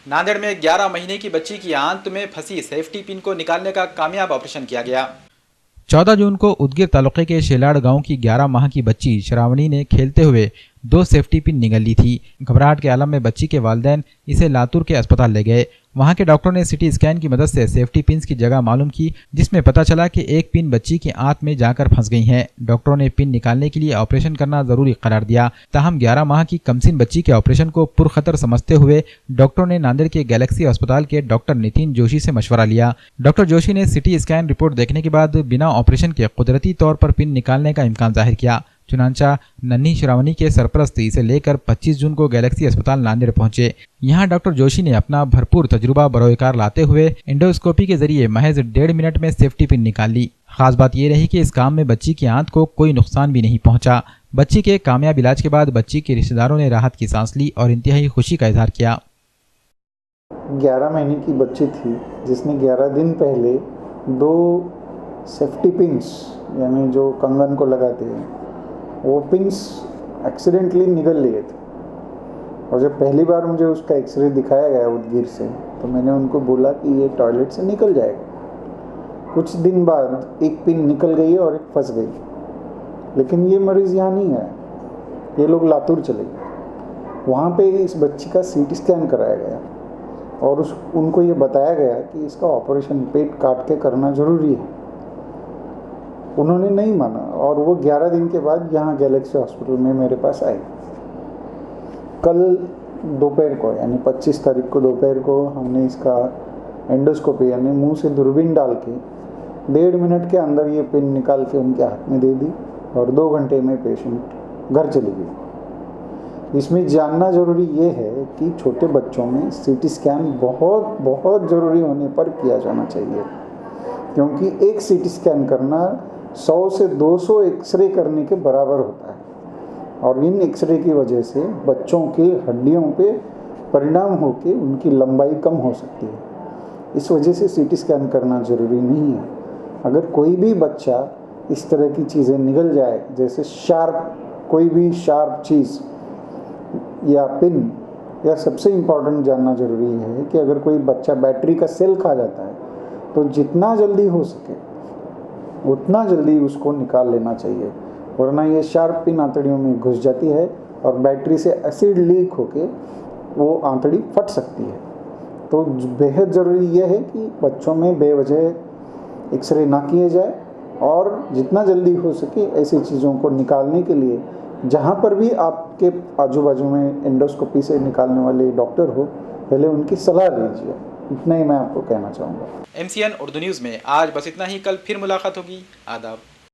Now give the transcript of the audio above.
नांदेड़ में 11 महीने की बच्ची की आंत में फंसी सेफ्टी पिन को निकालने का कामयाब ऑपरेशन किया गया। 14 जून को उदगीर तालुके के शेलाड़ गांव की 11 माह की बच्ची श्रावणी ने खेलते हुए 2 सेफ्टी पिन निगल ली थी। घबराहट के आलम में बच्ची के वालिदैन इसे लातूर के अस्पताल ले गए। वहां के डॉक्टर ने सिटी स्कैन की मदद से सेफ्टी पिन्स की जगह मालूम की, जिसमें पता चला कि एक पिन बच्ची की आंत में जाकर फंस गई है। डॉक्टरों ने पिन निकालने के लिए ऑपरेशन करना जरूरी करार दिया। ताहम 11 माह की कमसिन बच्ची के ऑपरेशन को पुरखतर समझते हुए डॉक्टरों ने नांदेड़ के गैलेक्सी अस्पताल के डॉक्टर नितिन जोशी से मशवरा लिया। डॉक्टर जोशी ने सिटी स्कैन रिपोर्ट देखने के बाद बिना ऑपरेशन के कुदरती तौर पर पिन निकालने का इम्कान जाहिर किया। चुनांचा नन्ही श्रावणी के सरपरस्त इसे लेकर 25 जून को गैलेक्सी अस्पताल नांदेड़ पहुंचे। यहां डॉक्टर जोशी ने अपना भरपूर तजुर्बा बरोकार लाते हुए एंडोस्कोपी के जरिए महज 1.5 मिनट में सेफ्टी पिन निकाल ली। खास बात यह रही कि इस काम में बच्ची की आंत को कोई नुकसान भी नहीं पहुंचा। बच्ची के कामयाब इलाज के बाद बच्ची के रिश्तेदारों ने राहत की सांस ली और इंतहाई खुशी का इजहार किया। 11 महीने की बच्ची थी जिसने 11 दिन पहले 2 सेफ्टी पिन्स यानी जो कंगन को लगाते हैं वो पिन्स एक्सीडेंटली निगल लिए थे। और जब पहली बार मुझे उसका एक्सरे दिखाया गया उदगीर से तो मैंने उनको बोला कि ये टॉयलेट से निकल जाएगा। कुछ दिन बाद एक पिन निकल गई और एक फंस गई, लेकिन ये मरीज़ यहाँ नहीं है, ये लोग लातूर चले गए। वहाँ पे इस बच्ची का CT स्कैन कराया गया और उनको ये बताया गया कि इसका ऑपरेशन पेट काट के करना ज़रूरी है। उन्होंने नहीं माना और वो 11 दिन के बाद यहाँ गैलेक्सी हॉस्पिटल में मेरे पास आए। कल दोपहर को यानी 25 तारीख को दोपहर को हमने इसका एंडोस्कोपी यानी मुंह से दूरबीन डाल के 1.5 मिनट के अंदर ये पिन निकाल के उनके हाथ में दे दी और 2 घंटे में पेशेंट घर चली गई। इसमें जानना ज़रूरी ये है कि छोटे बच्चों में CT स्कैन बहुत बहुत ज़रूरी होने पर किया जाना चाहिए, क्योंकि एक CT स्कैन करना 100 से 200 एक्सरे करने के बराबर होता है और इन एक्सरे की वजह से बच्चों की हड्डियों पे परिणाम होकर उनकी लंबाई कम हो सकती है। इस वजह से CT स्कैन करना ज़रूरी नहीं है। अगर कोई भी बच्चा इस तरह की चीज़ें निगल जाए, जैसे कोई भी शार्प चीज़ या पिन, या सबसे इम्पॉर्टेंट जानना ज़रूरी है कि अगर कोई बच्चा बैटरी का सेल खा जाता है तो जितना जल्दी हो सके उतना जल्दी उसको निकाल लेना चाहिए, वरना ये शार्प पिन आंतड़ियों में घुस जाती है और बैटरी से एसिड लीक होके वो आंतड़ी फट सकती है। तो बेहद ज़रूरी यह है कि बच्चों में बेवजह एक्सरे ना किए जाए और जितना जल्दी हो सके ऐसी चीज़ों को निकालने के लिए जहाँ पर भी आपके आजू बाजू में एंडोस्कोपी से निकालने वाले डॉक्टर हो, पहले उनकी सलाह लीजिए। इतना ही मैं आपको कहना चाहूँगा। MCN उर्दू न्यूज़ में आज बस इतना ही। कल फिर मुलाकात होगी। आदाब।